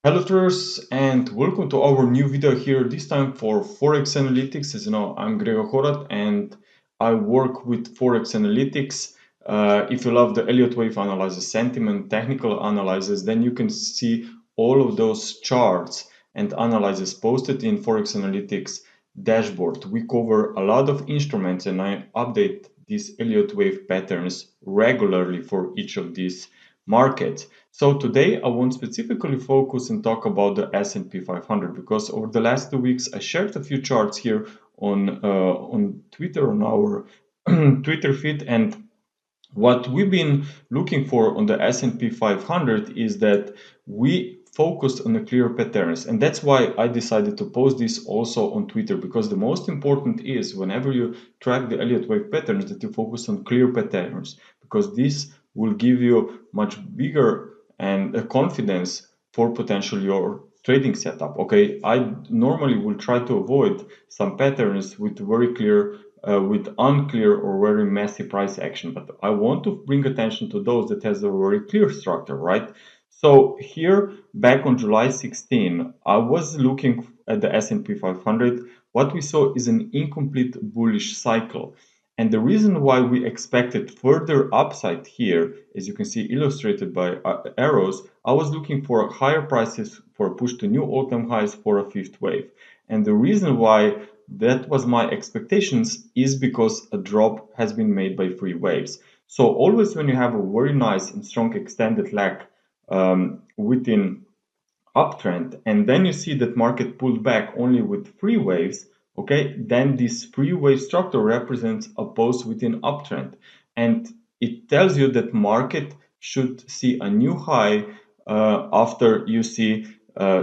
Hello traders and welcome to our new video here, this time for ForexAnalytix. As you know, I'm Grega and I work with ForexAnalytix. If you love the Elliott Wave analysis, sentiment, technical analysis, then you can see all of those charts and analysis posted in ForexAnalytix dashboard. We cover a lot of instruments and I update these Elliott Wave patterns regularly for each of these markets. So today I want specifically focus and talk about the S&P 500 because over the last 2 weeks I shared a few charts here on Twitter on our Twitter feed, and what we've been looking for on the S&P 500 is that we focused on the clear patterns, and that's why I decided to post this also on Twitter, because the most important is whenever you track the Elliott Wave patterns that you focus on clear patterns, because this will give you much bigger and a confidence for potential your trading setup. Okay, I normally will try to avoid some patterns with very clear with unclear or very messy price action, but I want to bring attention to those that has a very clear structure, right? So here back on July 16 I was looking at the S&P 500. What we saw is an incomplete bullish cycle. And the reason why we expected further upside here, as you can see illustrated by arrows, I was looking for higher prices for a push to new all-time highs for a fifth wave. And the reason why that was my expectations is because a drop has been made by three waves. So always when you have a very nice and strong extended lag within uptrend, and then you see that market pulled back only with three waves, okay, then this three wave structure represents a pause within uptrend, and it tells you that market should see a new high after you see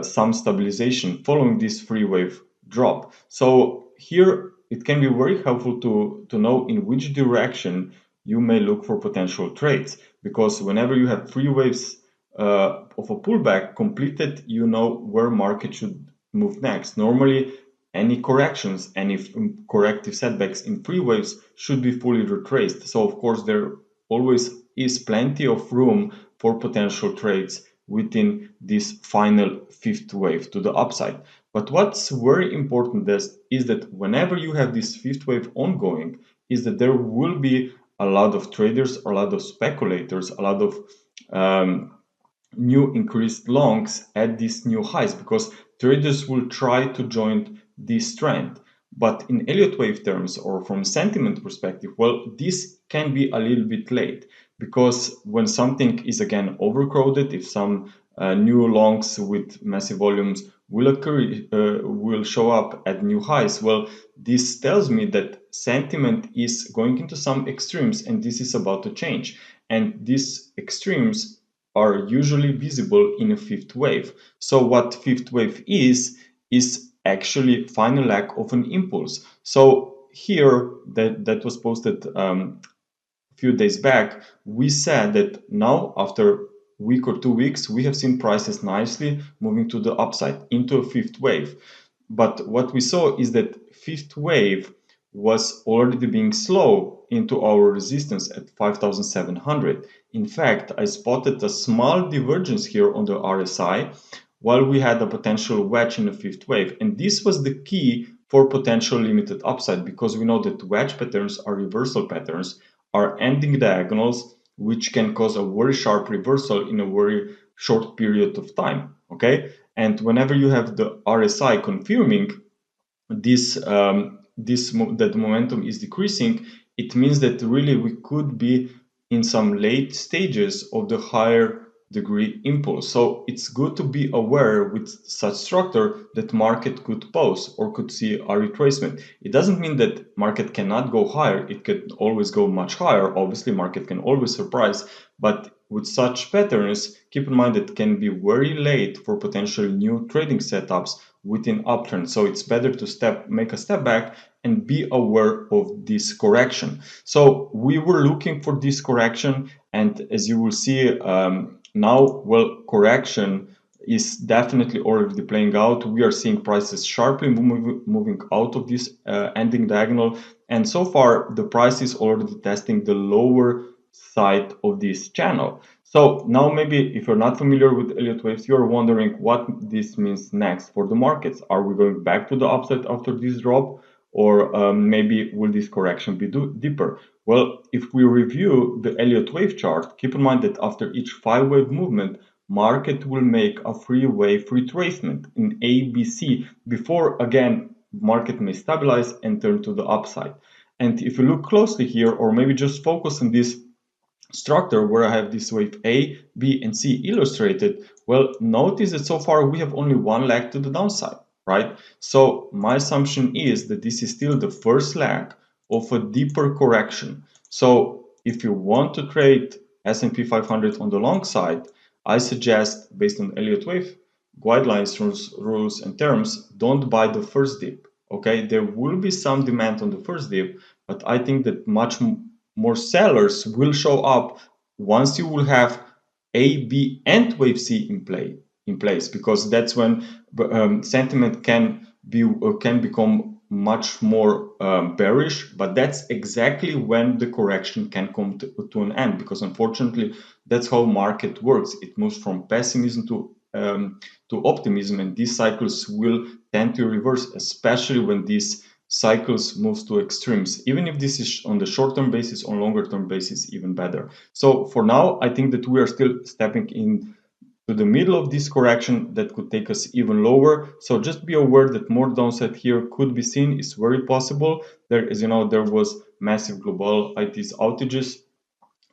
some stabilization following this three wave drop. So here it can be very helpful to know in which direction you may look for potential trades, because whenever you have three waves of a pullback completed, you know where market should move next. Normally, any corrections, any corrective setbacks in three waves should be fully retraced. So of course, there always is plenty of room for potential trades within this final fifth wave to the upside. But what's very important is that whenever you have this fifth wave ongoing, is that there will be a lot of traders, a lot of speculators, a lot of new increased longs at these new highs, because traders will try to join this trend. But in Elliott Wave terms, or from sentiment perspective, well, this can be a little bit late, because when something is again overcrowded, if some new longs with massive volumes will occur, will show up at new highs, well, this tells me that sentiment is going into some extremes and this is about to change. And these extremes are usually visible in a fifth wave. So what fifth wave is actually final lack of an impulse. So here that was posted a few days back, we said that now after week or 2 weeks, we have seen prices nicely moving to the upside into a fifth wave. But what we saw is that fifth wave was already being slow into our resistance at 5,700. In fact, I spotted a small divergence here on the RSI while we had a potential wedge in the fifth wave. And this was the key for potential limited upside, because we know that wedge patterns are reversal patterns, are ending diagonals, which can cause a very sharp reversal in a very short period of time. Okay, and whenever you have the RSI confirming this that the momentum is decreasing, it means that really we could be in some late stages of the higher degree impulse. So it's good to be aware with such structure that market could pause or could see a retracement. It doesn't mean that market cannot go higher. It can always go much higher. Obviously, market can always surprise, but with such patterns, keep in mind that it can be very late for potential new trading setups within uptrend. So it's better to make a step back and be aware of this correction. So we were looking for this correction, and as you will see now, well, correction is definitely already playing out. We are seeing prices sharply moving out of this ending diagonal, and so far the price is already testing the lower side of this channel. So now maybe if you're not familiar with Elliott waves, you're wondering what this means next for the markets. Are we going back to the upside after this drop, or maybe will this correction be deeper? Well, if we review the Elliott wave chart, keep in mind that after each 5-wave movement, market will make a 3-wave retracement in ABC before again market may stabilize and turn to the upside. And if you look closely here, or maybe just focus on this structure where I have this wave A, B, and C illustrated, well, notice that so far we have only one leg to the downside, right? So my assumption is that this is still the first leg of a deeper correction. So if you want to trade S&P 500 on the long side, I suggest, based on Elliott wave guidelines, rules, and terms, don't buy the first dip. Okay, there will be some demand on the first dip, but I think that much more sellers will show up once you will have A, B, and wave C in place, because that's when sentiment can become much more bearish. But that's exactly when the correction can come to an end, because unfortunately that's how market works. It moves from pessimism to optimism, and these cycles will tend to reverse, especially when these cycles moves to extremes. Even if this is on the short-term basis, on longer-term basis, even better. So for now, I think that we are still stepping in to the middle of this correction that could take us even lower. So just be aware that more downside here could be seen. It's very possible. There, as you know, there was massive global IT's outages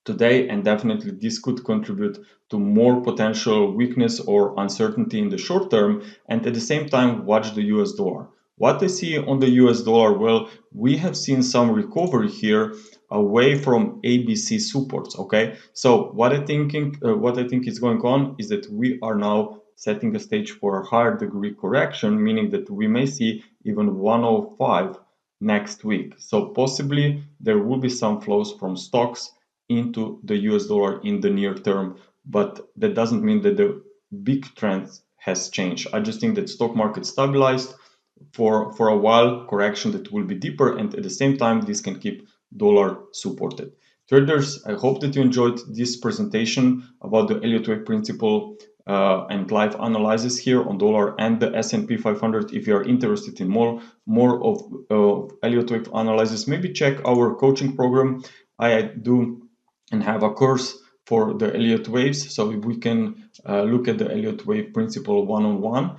today, and definitely this could contribute to more potential weakness or uncertainty in the short term. And at the same time, watch the US dollar. What I see on the US dollar, well, we have seen some recovery here away from ABC supports. Okay, so what I think is going on is that we are now setting a stage for a higher degree correction, meaning that we may see even 105 next week. So possibly there will be some flows from stocks into the US dollar in the near term, but that doesn't mean that the big trend has changed. I just think that stock market stabilized for a while, correction that will be deeper, and at the same time this can keep dollar supported. Traders, I hope that you enjoyed this presentation about the Elliott wave principle and live analysis here on dollar and the S&P 500. If you are interested in more of Elliott wave analysis, maybe check our coaching program. I do and have a course for the Elliott waves, so we can look at the Elliott wave principle one-on-one.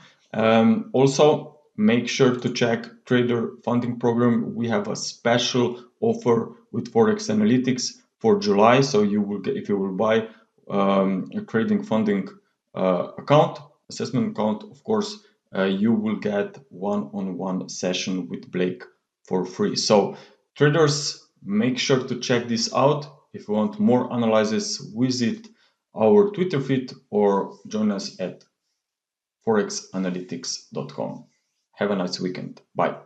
Also, make sure to check trader funding program. We have a special offer with ForexAnalytix for July, so you will get, if you will buy a trading funding assessment account, of course, you will get one-on-one session with Blake for free. So traders, make sure to check this out. If you want more analysis, visit our Twitter feed or join us at forexanalytix.com. Have a nice weekend. Bye.